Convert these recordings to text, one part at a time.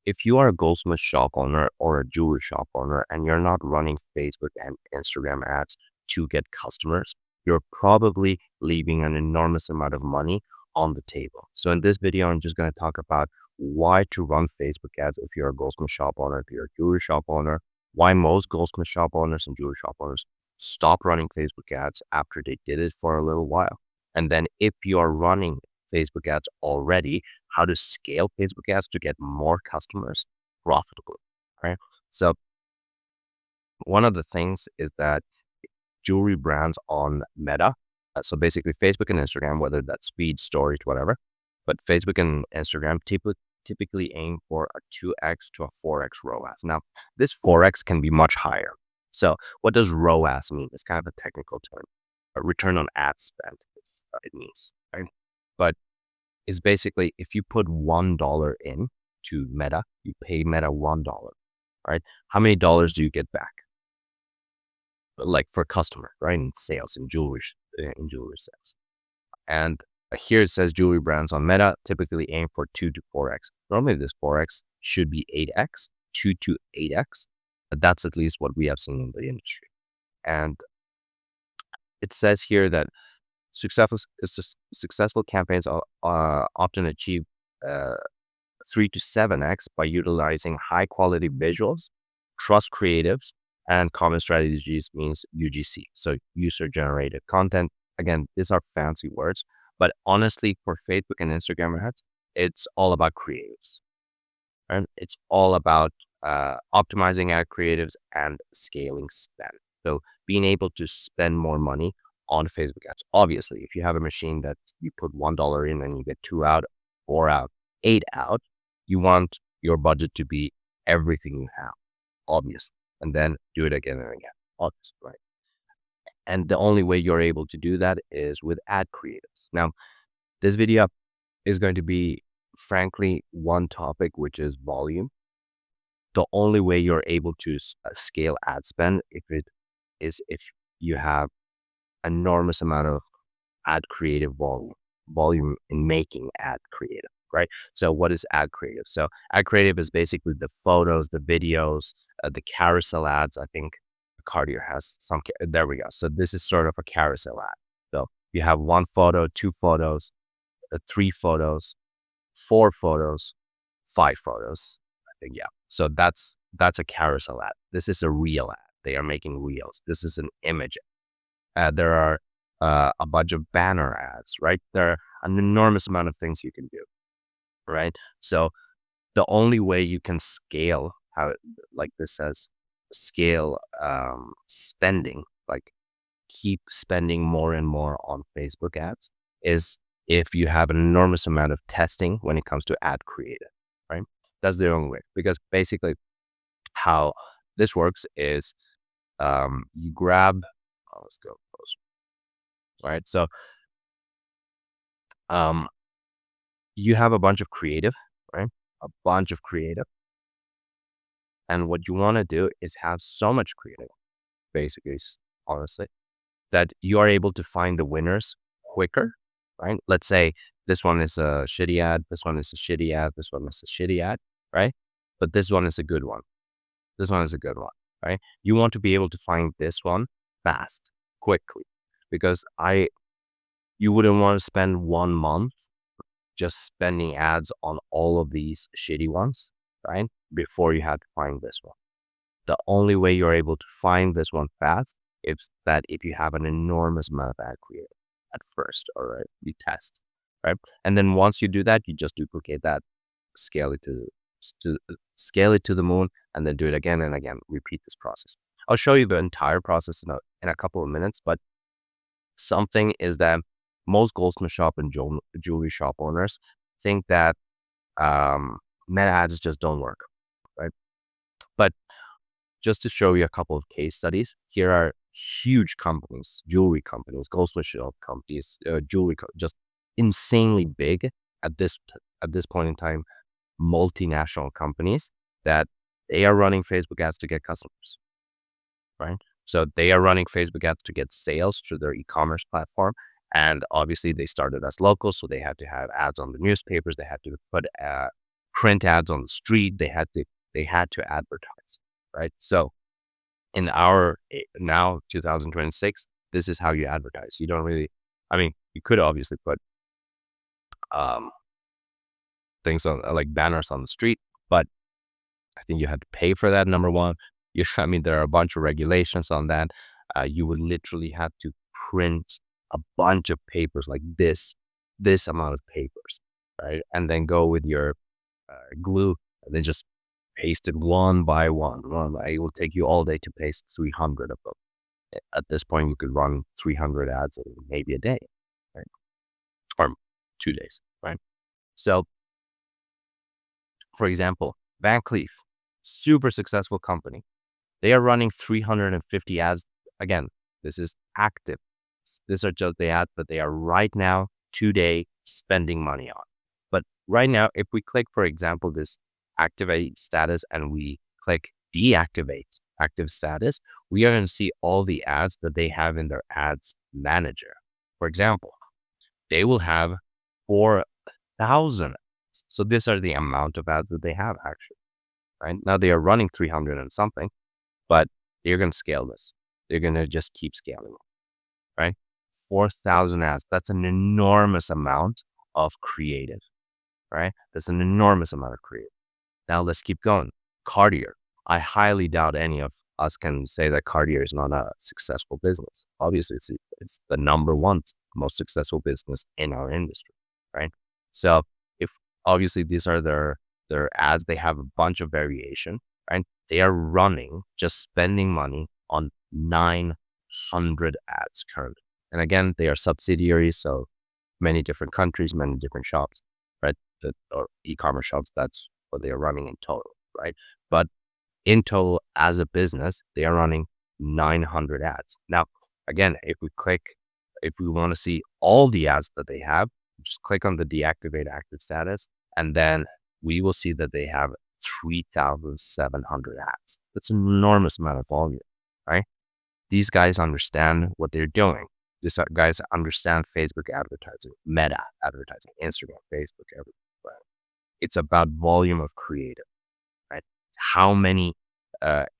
if you are a goldsmith shop owner or a jewelry shop owner and you're not running Facebook and Instagram ads to get customers, you're probably leaving an enormous amount of money on the table. So in this video, I'm just going to talk about why to run Facebook ads if you're a goldsmith shop owner, if you're a jewelry shop owner, why most goldsmith shop owners and jewelry shop owners stop running Facebook ads after they did it for a little while. And then if you are running Facebook ads already, how to scale Facebook ads to get more customers profitably, right? So one of the things is that jewelry brands on Meta, so basically Facebook and Instagram, whether that's feed, stories, whatever, but Facebook and Instagram typically aim for a 2x to a 4x ROAS. Now, this 4x can be much higher. So what does ROAS mean? It's kind of a technical term. A return on ad spend is it means, right? But it's basically if you put $1 in to Meta, you pay Meta $1, right? How many dollars do you get back? Like for customer, right? In sales, in jewelry sales. And here it says jewelry brands on Meta typically aim for 2 to 4x. Normally this 4x should be 8x, 2 to 8x. But that's at least what we have seen in the industry. And it says here that successful campaigns often achieve 3 to 7x by utilizing high quality visuals, trust creatives, and common strategies means UGC. So user generated content. Again, these are fancy words, but honestly, for Facebook and Instagram ads, it's all about creatives. And it's all about optimizing ad creatives and scaling spend. So being able to spend more money on Facebook ads. Obviously, if you have a machine that you put $1 in and you get 2 out, 4 out, 8 out, you want your budget to be everything you have, obviously, and then do it again and again, obviously, right? And the only way you're able to do that is with ad creatives. Now, this video is going to be, frankly, one topic, which is volume. The only way you're able to scale ad spend if you have enormous amount of ad creative volume in making ad creative, right? So what is ad creative? So ad creative is basically the photos, the videos, the carousel ads. I think Cartier has some, there we go. So this is sort of a carousel ad. So you have 1 photo, 2 photos, 3 photos, 4 photos, 5 photos. I think, yeah. So that's a carousel ad. This is a reel ad. They are making reels. This is an image. There are a bunch of banner ads, right? There are an enormous amount of things you can do, right? So the only way you can scale like this says, scale spending, like keep spending more and more on Facebook ads is if you have an enormous amount of testing when it comes to ad creative, right? That's the only way, because basically how this works is you grab, let's go closer, right? So you have a bunch of creative, right? A bunch of creative. And what you want to do is have so much creative, basically, honestly, that you are able to find the winners quicker, right? Let's say this one is a shitty ad, this one is a shitty ad, this one is a shitty ad, right? But this one is a good one. This one is a good one, right? You want to be able to find this one fast, quickly, because you wouldn't want to spend 1 month just spending ads on all of these shitty ones, right? Before you had to find this one. The only way you're able to find this one fast is that if you have an enormous amount of ad creative at first, all right, you test, right? And then once you do that, you just duplicate that, scale it to the moon, and then do it again and again, repeat this process. I'll show you the entire process in a couple of minutes, but something is that most goldsmith shop and jewelry shop owners think that meta ads just don't work, right? But just to show you a couple of case studies, here are huge companies, jewelry companies, goldsmith shop companies, just insanely big at this point in time, multinational companies that they are running Facebook ads to get customers, right? So they are running Facebook ads to get sales through their e-commerce platform. And obviously they started as local, so they had to have ads on the newspapers. They had to put print ads on the street. They had to advertise, right? So in our now 2026, this is how you advertise. You don't really, I mean, you could obviously put um, things on like banners on the street, but I think you had to pay for that. Number one, I mean, there are a bunch of regulations on that. You would literally have to print a bunch of papers like this amount of papers, right? And then go with your glue and then just paste it one by one. It will take you all day to paste 300 of them. At this point, you could run 300 ads in maybe a day, right? Or 2 days, right? So, for example, Van Cleef, super successful company. They are running 350 ads. Again, this is active. These are just the ads that they are right now, today, spending money on. But right now, if we click, for example, this activate status and we click deactivate active status, we are going to see all the ads that they have in their ads manager. For example, they will have 4,000. So these are the amount of ads that they have actually, right? Now they are running 300 and something, but they're going to scale this. They're going to just keep scaling it, right? 4,000 ads. That's an enormous amount of creative, right? That's an enormous amount of creative. Now let's keep going. Cartier. I highly doubt any of us can say that Cartier is not a successful business. Obviously, it's the number one most successful business in our industry, right? So if obviously these are their ads, they have a bunch of variation, right? They are running, just spending money on 900 ads currently. And again, they are subsidiaries, so many different countries, many different shops, right? Or e-commerce shops, that's what they are running in total, right? But in total, as a business, they are running 900 ads. Now, again, if we want to see all the ads that they have, just click on the deactivate active status, and then we will see that they have 3,700 ads. That's an enormous amount of volume, right? These guys understand what they're doing. These guys understand Facebook advertising, Meta advertising, Instagram, Facebook, everything. Right? It's about volume of creative, right? How many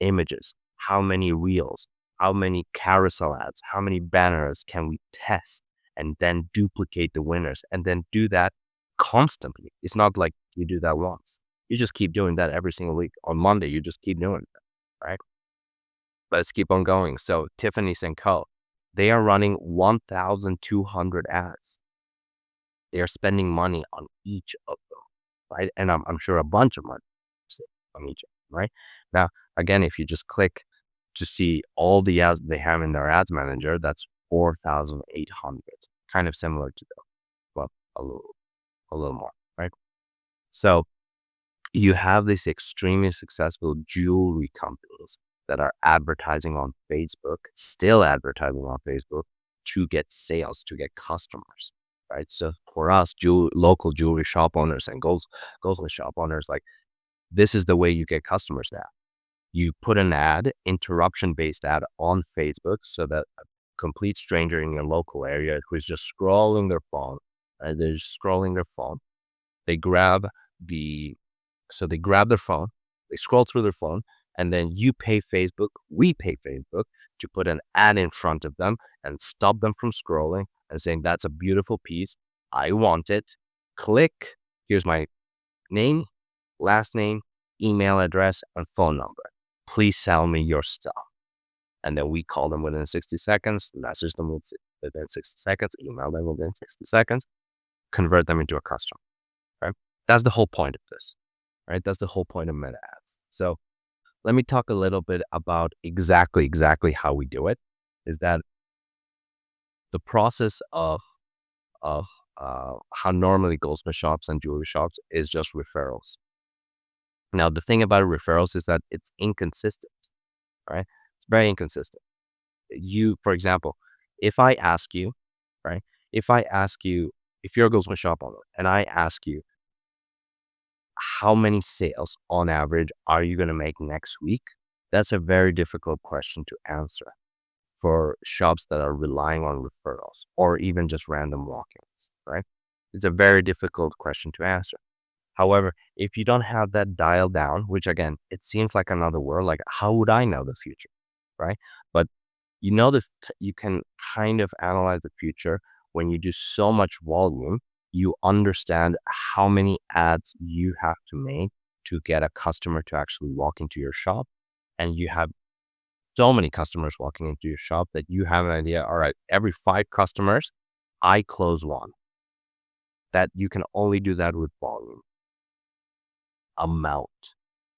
images, how many reels, how many carousel ads, how many banners can we test and then duplicate the winners and then do that constantly. It's not like you do that once. You just keep doing that every single week. On Monday, you just keep doing it, right? Let's keep on going. So Tiffany's and Co., they are running 1,200 ads. They are spending money on each of them, right? And I'm sure a bunch of money on each of them, right? Now, again, if you just click to see all the ads they have in their ads manager, that's 4,800, kind of similar to them, well, a little more, right? So you have these extremely successful jewelry companies that are advertising on Facebook, still advertising on Facebook to get sales, to get customers, right? So for us, local jewelry shop owners and goldsmith shop owners, like this is the way you get customers now. You put an ad, interruption-based ad on Facebook so that a complete stranger in your local area who is just scrolling their phone, they're just scrolling their phone, they grab they grab their phone, they scroll through their phone, and then you pay Facebook, we pay Facebook to put an ad in front of them and stop them from scrolling and saying, that's a beautiful piece. I want it. Click. Here's my name, last name, email address, and phone number. Please sell me your stuff. And then we call them within 60 seconds, message them within 60 seconds, email them within 60 seconds, convert them into a customer, right? That's the whole point of this, right? That's the whole point of Meta ads. So let me talk a little bit about exactly how we do it. Is that the process of how normally goldsmith shops and jewelry shops is just referrals. Now, the thing about referrals is that it's inconsistent, right? It's very inconsistent. For example, if I ask you, right? If you're a goldsmith shop owner and I ask you, how many sales on average are you going to make next week? That's a very difficult question to answer for shops that are relying on referrals or even just random walk-ins, right? It's a very difficult question to answer. However, if you don't have that dial down, which again, it seems like another world, like how would I know the future, right? But you know that you can kind of analyze the future when you do so much volume, you understand how many ads you have to make to get a customer to actually walk into your shop. And you have so many customers walking into your shop that you have an idea, all right, every 5 customers, I close one. That you can only do that with volume, amount.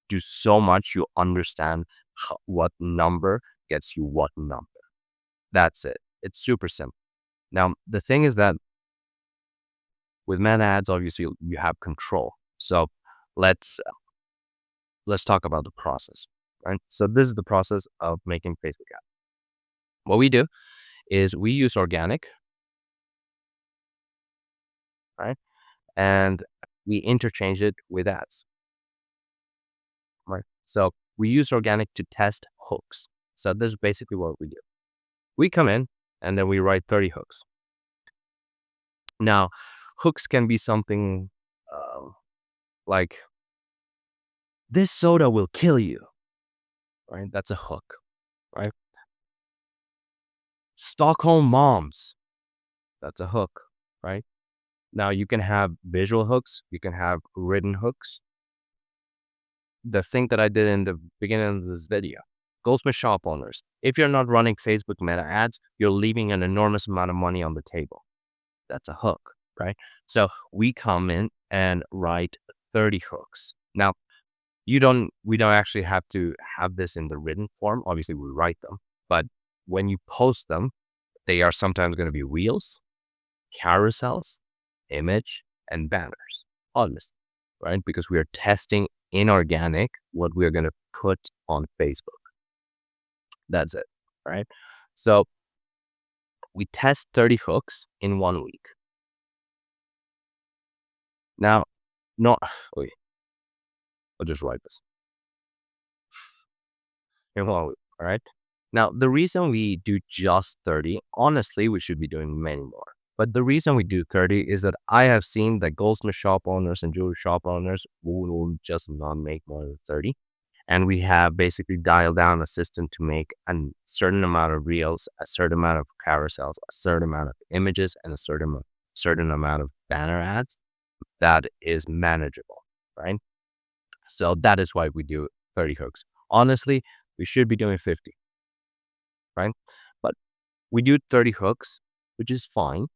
Do so much, you understand what number gets you what number. That's it. It's super simple. Now, the thing is that with Meta ads, obviously you have control. So let's let's talk about the process, right? So this is the process of making Facebook ads. What we do is we use organic, right? And we interchange it with ads, right? So we use organic to test hooks. So this is basically what we do. We come in and then we write 30 hooks. Now, hooks can be something like, this soda will kill you, right? That's a hook, right? Stockholm moms, that's a hook, right? Now you can have visual hooks, you can have written hooks. The thing that I did in the beginning of this video, Goldsmith shop owners, if you're not running Facebook Meta ads, you're leaving an enormous amount of money on the table. That's a hook, right? So we come in and write 30 hooks. Now, we don't actually have to have this in the written form. Obviously, we write them, but when you post them, they are sometimes going to be reels, carousels, image, and banners. Honestly, right? Because we are testing inorganic what we are going to put on Facebook. That's it, right? So we test 30 hooks in 1 week. Now, not wait, I'll just write this in 1 week. All right. Now, the reason we do just 30, honestly, we should be doing many more. But the reason we do 30 is that I have seen that goldsmith shop owners and jewelry shop owners will just not make more than 30. And we have basically dialed down a system to make a certain amount of reels, a certain amount of carousels, a certain amount of images, and a certain amount of banner ads that is manageable, right? So that is why we do 30 hooks. Honestly, we should be doing 50, right? But we do 30 hooks, which is fine.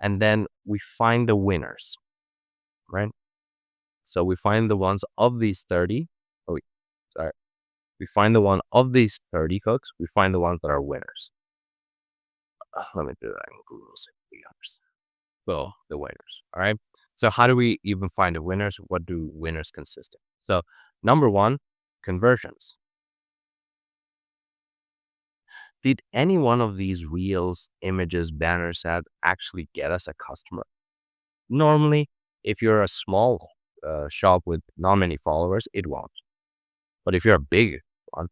And then we find the winners, right? So we find the ones of these 30. Oh, sorry. We find the one of these 30 hooks. We find the ones that are winners. Let me do that in Google so we understand. So the winners. All right. So how do we even find the winners? What do winners consist of? So number one, conversions. Did any one of these reels, images, banners ads actually get us a customer? Normally, if you're a small shop with not many followers, it won't. But if you're a big one,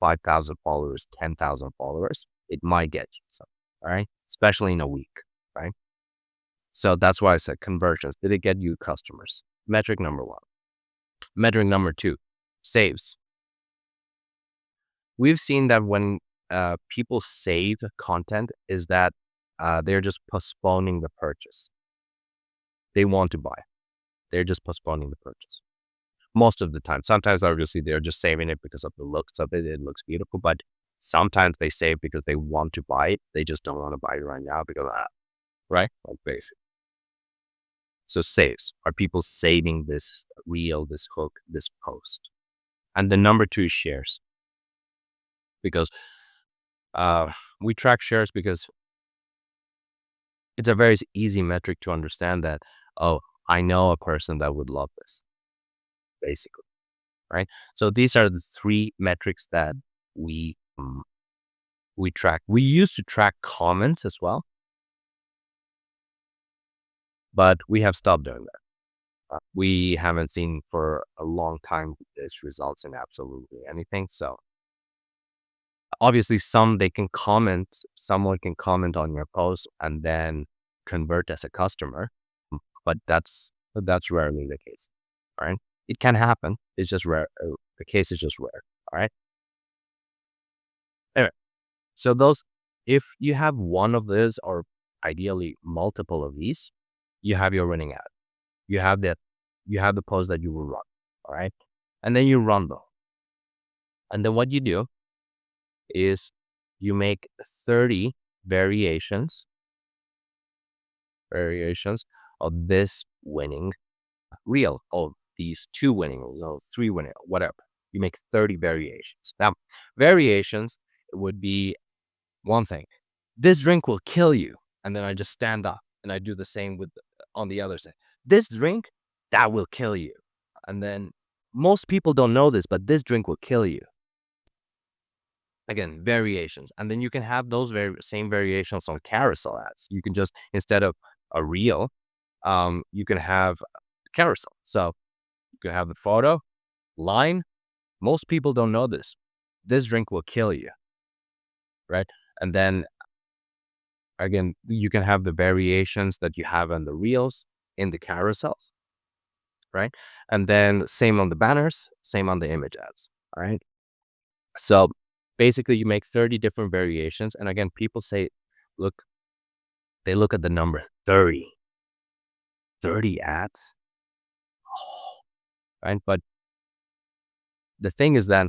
5,000 followers, 10,000 followers, it might get you some, all right? Especially in a week, right? So that's why I said conversions. Did it get you customers? Metric number one. Metric number two, saves. We've seen that when people save content is that they're just postponing the purchase. They want to buy. They're just postponing the purchase. Most of the time. Sometimes, obviously, they're just saving it because of the looks of it. It looks beautiful, but sometimes they save because they want to buy it. They just don't want to buy it right now because, right? Like basic. So saves. Are people saving this reel, this hook, this post? And the number two is shares because we track shares because it's a very easy metric to understand that, oh, I know a person that would love this, basically, right? So these are the three metrics that we we track. We used to track comments as well, but we have stopped doing that. We haven't seen for a long time this results in absolutely anything. So obviously, someone can comment on your post and then convert as a customer, but that's but that's rarely the case. All right. It can happen. It's just rare. The case is just rare. All right. Anyway, so if you have one of these or ideally multiple of these, you have your winning ad. You have that, you have the post that you will run. All right. And then you run them. And then what you do is you make 30 variations of this winning reel, of these two winning, three winning, whatever. You make 30 variations. Now, variations would be one thing. This drink will kill you. And then I just stand up and I do the same with on the other side. This drink, that will kill you. And then most people don't know this, but this drink will kill you. Again, variations. And then you can have those same variations on carousel ads. You can just, instead of a reel, you can have carousel. So you can have the photo, line. Most people don't know this. This drink will kill you, right? And then again, you can have the variations that you have on the reels in the carousels, right? And then same on the banners, same on the image ads, all right? So basically you make 30 different variations. And again, people say, look, they look at the number 30 ads, right? But the thing is that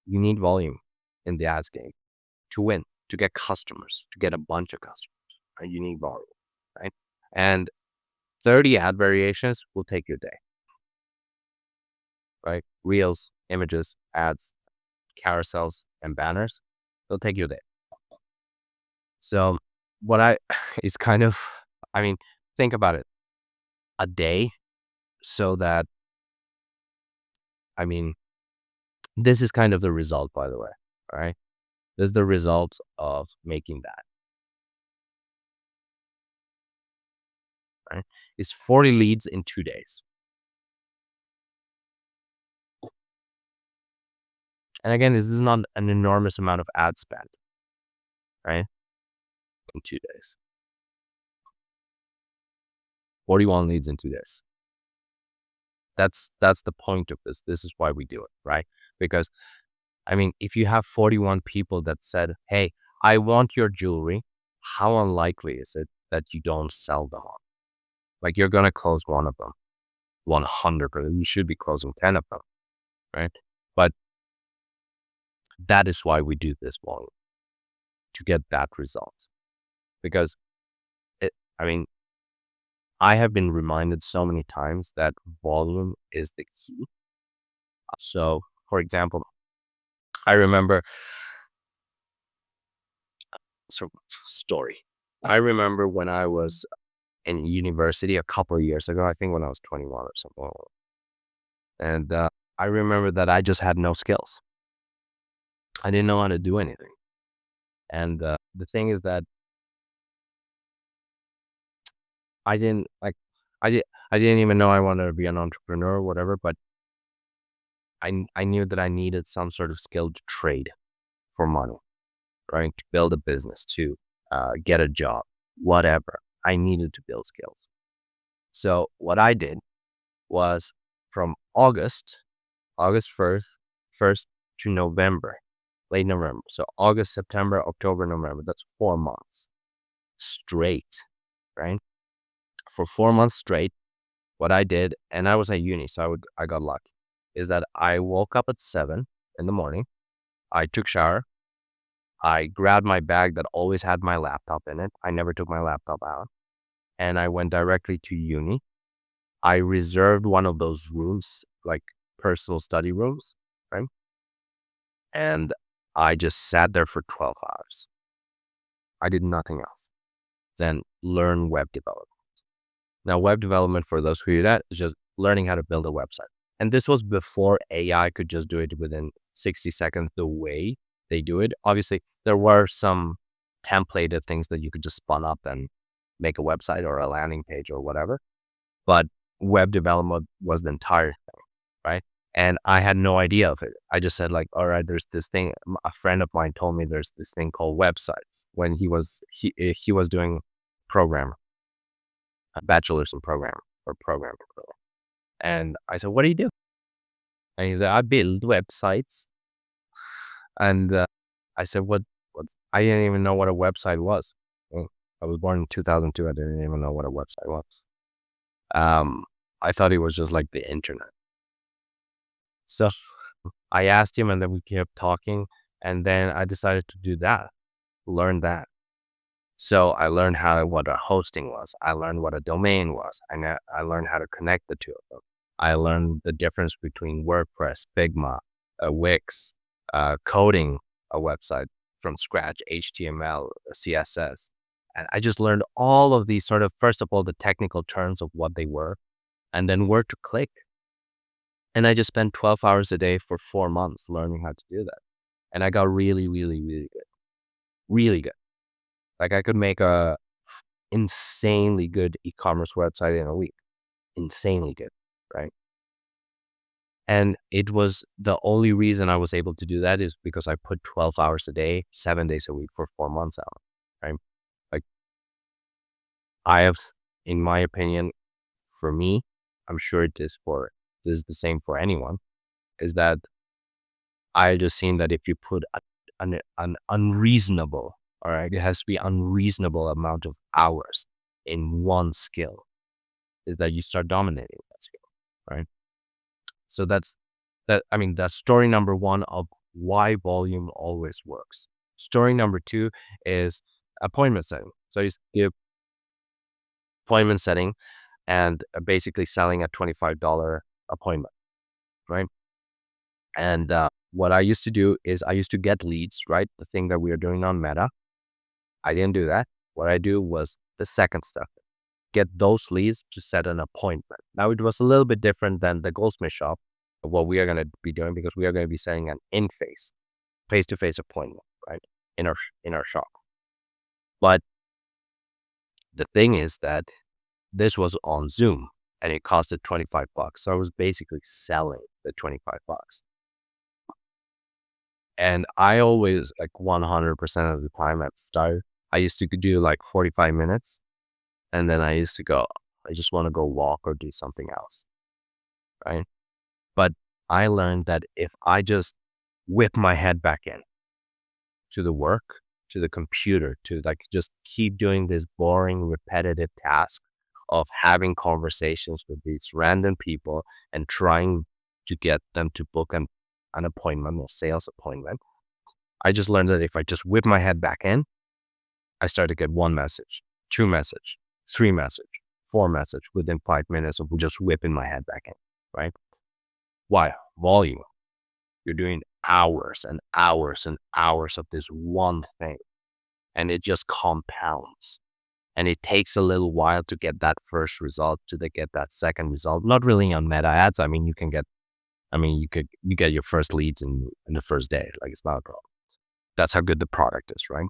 you need volume in the ads game to win, to get customers, to get a bunch of customers, right? You need volume, right? And 30 ad variations will take you a day, right? Reels, images, ads, carousels, and banners, they'll take you a day. So it's kind of, I mean, think about it, a day. So that, I mean, this is kind of the result, by the way, right? This is the result of making that, right? It's 40 leads in 2 days. And again, this is not an enormous amount of ad spend, right? In 2 days. 41 leads in 2 days. That's the point of this. This is why we do it, right? Because, I mean, if you have 41 people that said, hey, I want your jewelry, how unlikely is it that you don't sell them all? Like, you're going to close one of them, 100%. You should be closing 10 of them, right? But that is why we do this volume, to get that result. Because, I mean, I have been reminded so many times that volume is the key. So, for example, I remember, story. I remember when I was in university a couple of years ago, I think when I was 21 or something. And I remember that I just had no skills. I didn't know how to do anything. And the thing is that I didn't like, I didn't even know I wanted to be an entrepreneur or whatever, but I knew that I needed some sort of skill to trade for money, right? To build a business, to get a job, whatever. I needed to build skills. So what I did was, from August 1st to November, late November. So August, September, October, November. That's 4 months straight, right? For 4 months straight, what I did, and I was at uni, so I got lucky, is that I woke up at 7 in the morning. I took shower. I grabbed my bag that always had my laptop in it. I never took my laptop out. And I went directly to uni. I reserved one of those rooms, like personal study rooms, right? And I just sat there for 12 hours. I did nothing else than learn web development. Now, web development, for those who do that, is just learning how to build a website. And this was before AI could just do it within 60 seconds the way they do it. Obviously, there were some templated things that you could just spun up and make a website or a landing page or whatever. But web development was the entire thing, right? And I had no idea of it. I just said, like, all right, there's this thing. A friend of mine told me there's this thing called websites, when he was doing programmer, a bachelor's in programming. for programming. And I said, what do you do? And he said, I build websites. And I said, what? I didn't even know what a website was. Well, I was born in 2002. I didn't even know what a website was. Um, I thought it was just like the internet. So I asked him and then we kept talking. And then I decided to do that, learn that. So I learned what a hosting was. I learned what a domain was. And I learned how to connect the two of them. I learned the difference between WordPress, Figma, Wix, coding a website from scratch, HTML, CSS. And I just learned all of these sort of, first of all, the technical terms of what they were, and then where to click. And I just spent 12 hours a day for 4 months learning how to do that. And I got really, really, really good. Really good. Like I could make a insanely good e-commerce website in a week. Insanely good, right? And it was the only reason I was able to do that is because I put 12 hours a day, 7 days a week for 4 months out, right? Like I have, in my opinion, for me, I'm sure this is the same for anyone, is that I just seen that if you put an unreasonable, all right, it has to be unreasonable amount of hours in one skill, is that you start dominating that skill, right? So that's that. I mean, that's story number one of why volume always works. Story number two is appointment setting. So you give appointment setting and basically selling a $25 appointment, right? And what I used to do is I used to get leads, right? The thing that we are doing on Meta. I didn't do that. What I do was the second step, get those leads to set an appointment. Now it was a little bit different than the Goldsmith shop, what we are going to be doing, because we are going to be setting an face-to-face appointment, right? In our shop. But the thing is that this was on Zoom and it costed $25. So I was basically selling the $25. And I always, like 100% of the time at the start, I used to do like 45 minutes. And then I used to go, I just want to go walk or do something else. Right. But I learned that if I just whip my head back in to the work, to the computer, to like just keep doing this boring, repetitive task of having conversations with these random people and trying to get them to book an appointment, a sales appointment. I just learned that if I just whip my head back in, I start to get one message, two message, three message, four message within 5 minutes of just whipping my head back in, right? Why? Volume. You're doing hours and hours and hours of this one thing, and it just compounds. And it takes a little while to get that first result, get that second result. Not really on Meta ads. I mean, you get your first leads in the first day. Like it's not a problem. That's how good the product is, right?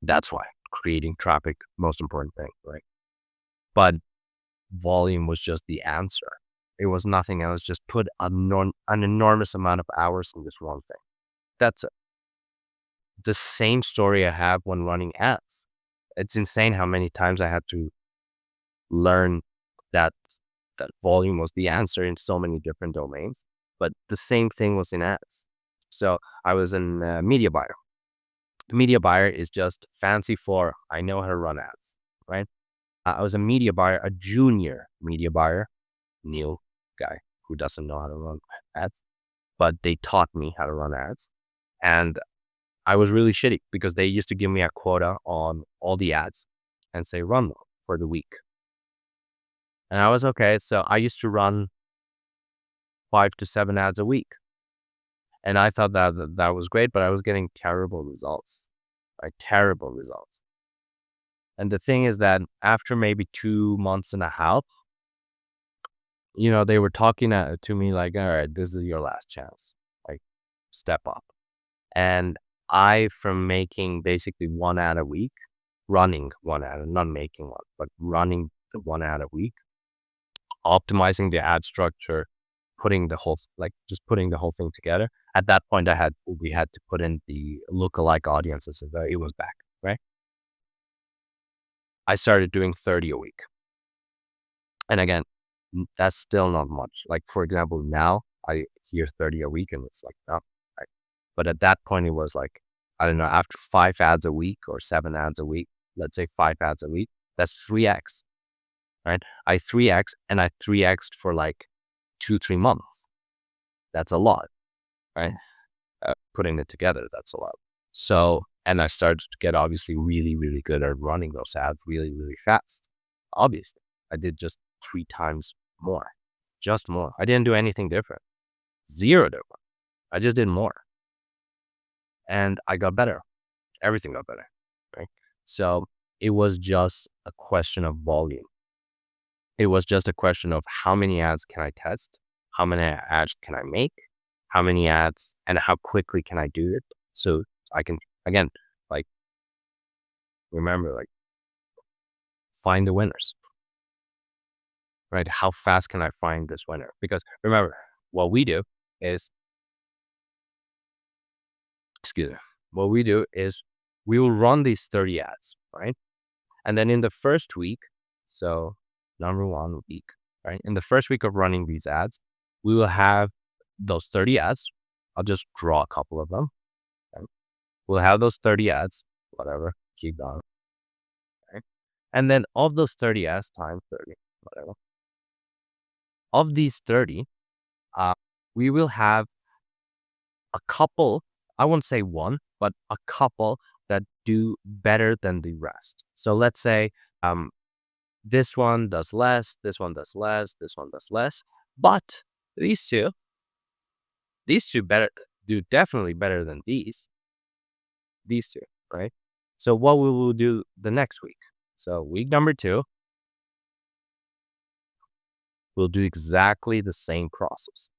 That's why creating traffic, most important thing, right? But volume was just the answer. It was nothing else. Just put an enormous amount of hours in this one thing. That's the same story I have when running ads. It's insane how many times I had to learn that volume was the answer in so many different domains. But the same thing was in ads. So I was in media buyer. Media buyer is just fancy for I know how to run ads, right? I was a media buyer, a junior media buyer, new guy who doesn't know how to run ads, but they taught me how to run ads. And I was really shitty because they used to give me a quota on all the ads and say, run them for the week. And I was okay. So I used to run 5 to 7 ads a week. And I thought that was great, but I was getting terrible results, like terrible results. And the thing is that after maybe 2 months and a half, they were talking to me like, all right, this is your last chance, like step up. And from making basically 1 ad a week, running 1 ad, not making one, but running the 1 ad a week, optimizing the ad structure, putting the whole thing together. At that point, we had to put in the lookalike audiences, and it was back, right? I started doing 30 a week. And again, that's still not much. Like, for example, now I hear 30 a week and it's like, no. Right? But at that point, it was like, I don't know, after 5 ads a week or 7 ads a week, let's say 5 ads a week, that's 3x, right? I 3x and I 3x'd for like 2, 3 months. That's a lot, right? Putting it together, that's a lot. So, and I started to get obviously really, really good at running those ads really, really fast. Obviously, I did just 3 times more, just more. I didn't do anything different, zero different. I just did more and I got better. Everything got better, right? So it was just a question of volume. It was just a question of how many ads can I test? How many ads can I make? How many ads and how quickly can I do it? So I can, again, like, remember, like, find the winners, right? How fast can I find this winner? Because remember, what we do is, excuse me, what we do is we will run these 30 ads, right? And then in the first week, so number 1 week, right? In the first week of running these ads, we will have those 30 ads. I'll just draw a couple of them. Okay? We'll have those 30 ads, whatever, keep going. Okay? And then of those 30 ads times 30, whatever, of these 30, uh, we will have a couple, I won't say one, but a couple that do better than the rest. So let's say this one does less, this one does less, this one does less. But these two better do definitely better than these two, right? So what we will do the next week. So week number 2, we'll do exactly the same process,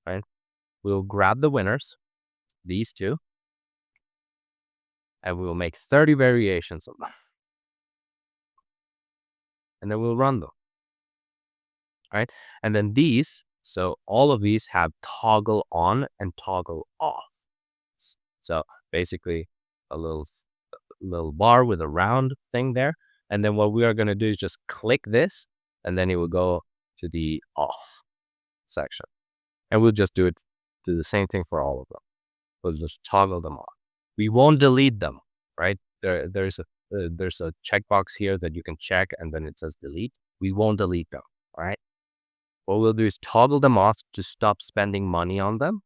right? We'll grab the winners, these two, and we will make 30 variations of them. And then we'll run them, right? And then these, so all of these have toggle on and toggle off. So basically a little bar with a round thing there. And then what we are going to do is just click this and then it will go to the off section. And we'll just do the same thing for all of them. We'll just toggle them on. We won't delete them, right? There's a checkbox here that you can check and then it says delete. We won't delete them, all right? What we'll do is toggle them off to stop spending money on them,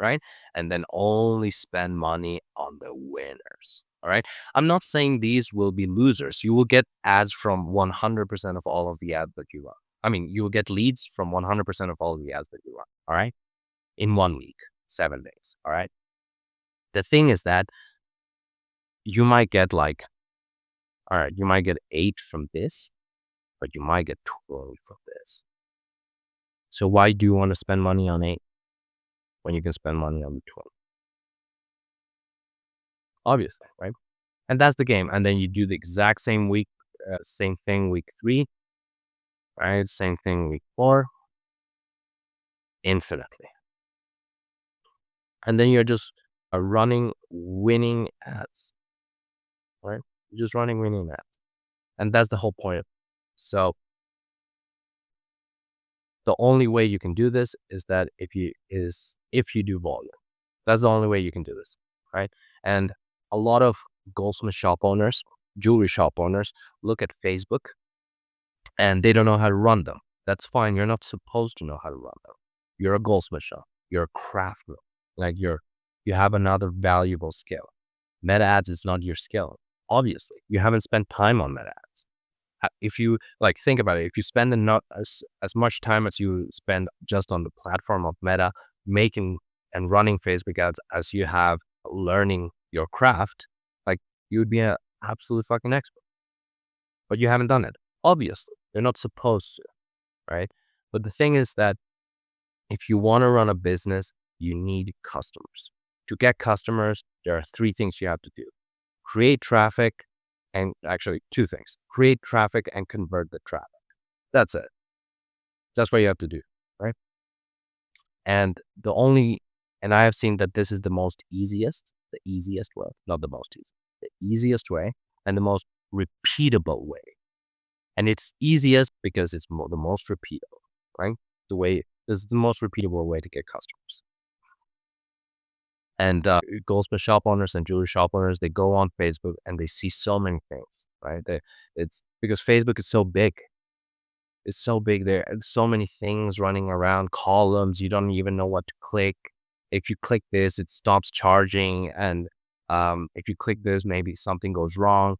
right? And then only spend money on the winners, all right? I'm not saying these will be losers. You will get ads from 100% of all of the ads that you run. I mean, you will get leads from 100% of all of the ads that you run, all right? In 1 week, 7 days, all right? The thing is that you might get like, all right, you might get 8 from this, but you might get 12 from this. So why do you want to spend money on 8 when you can spend money on the 12? Obviously, right? And that's the game. And then you do the exact same week, same thing week 3, right? Same thing week 4, infinitely. And then you're just running winning ads, right? You're just running winning ads. And that's the whole point. So the only way you can do this is that if you do volume. That's the only way you can do this, right? And a lot of goldsmith shop owners, jewelry shop owners look at Facebook and they don't know how to run them. That's fine. You're not supposed to know how to run them. You're a goldsmith shop. You're a craftsman. Like you have another valuable skill. Meta ads is not your skill. Obviously, you haven't spent time on meta ads. If you like think about it, if you spend not as much time as you spend just on the platform of Meta, making and running Facebook ads as you have learning your craft, like you would be an absolute fucking expert. But you haven't done it. Obviously, you're not supposed to, right? But the thing is that if you want to run a business, you need customers. To get customers, there are 3 things you have to do. Create traffic, and actually 2 things. Create traffic and convert the traffic. That's it. That's what you have to do, right? And I have seen that this is the easiest way, not the most easy, the easiest way and the most repeatable way And it's easiest because it's the most repeatable, right? The way this is the most repeatable way to get customers. And goldsmith shop owners and jewelry shop owners, they go on Facebook and they see so many things, right? It's because Facebook is so big. It's so big. There are so many things running around, columns. You don't even know what to click. If you click this, it stops charging. And if you click this, maybe something goes wrong.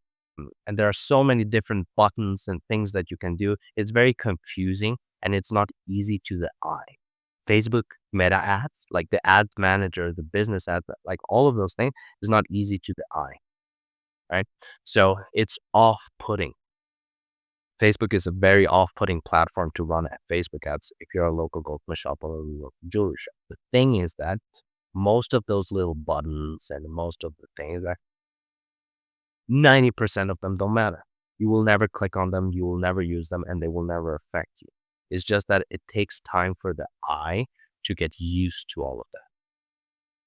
And there are so many different buttons and things that you can do. It's very confusing and it's not easy to the eye. Facebook meta ads, like the ad manager, the business ad, like all of those things is not easy to the eye, right? So it's off-putting. Facebook is a very off-putting platform to run Facebook ads if you're a local goldsmith shop or a local jewelry shop. The thing is that most of those little buttons and most of the things, 90% of them don't matter. You will never click on them, you will never use them, and they will never affect you. It's just that it takes time for the eye to get used to all of that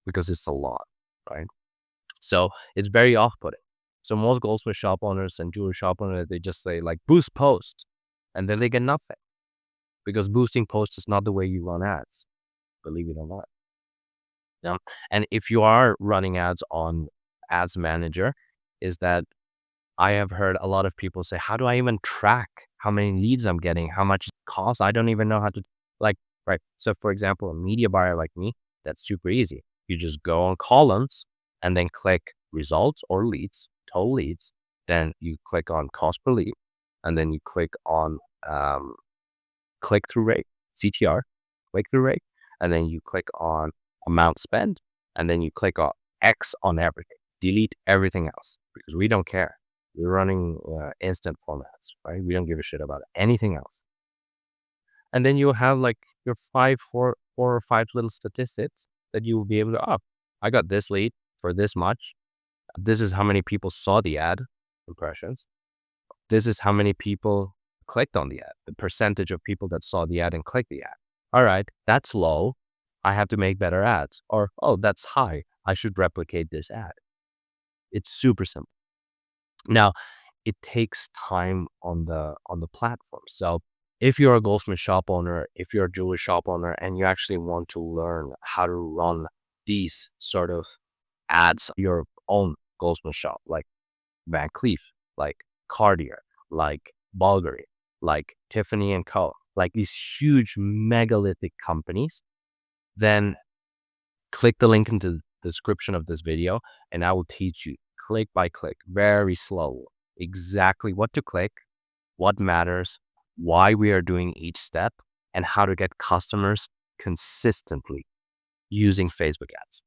because it's a lot, right? So it's very off-putting. So most goldsmith shop owners and jewelry shop owners, they just say like boost post, and then they get nothing because boosting posts is not the way you run ads, believe it or not. Yeah. And if you are running ads on Ads Manager, is that I have heard a lot of people say, how do I even track how many leads I'm getting? How much it costs? I don't even know how to like, right. So for example, a media buyer like me, that's super easy. You just go on columns and then click results or leads, total leads. Then you click on cost per lead and then you click on click through rate, CTR, click through rate. And then you click on amount spent and then you click on X on everything. Delete everything else because we don't care. We're running instant formats, right? We don't give a shit about anything else. And then you have like your four or five little statistics that you will be able to, I got this lead for this much. This is how many people saw the ad impressions. This is how many people clicked on the ad, the percentage of people that saw the ad and clicked the ad. All right, that's low. I have to make better ads. Or, oh, that's high. I should replicate this ad. It's super simple. Now, it takes time on the platform. So if you're a goldsmith shop owner, if you're a jewelry shop owner, and you actually want to learn how to run these sort of ads, your own goldsmith shop, like Van Cleef, like Cartier, like Bulgari, like Tiffany and Co., like these huge megalithic companies, then click the link into the description of this video and I will teach you click by click, very slow, exactly what to click, what matters, why we are doing each step, and how to get customers consistently using Facebook ads.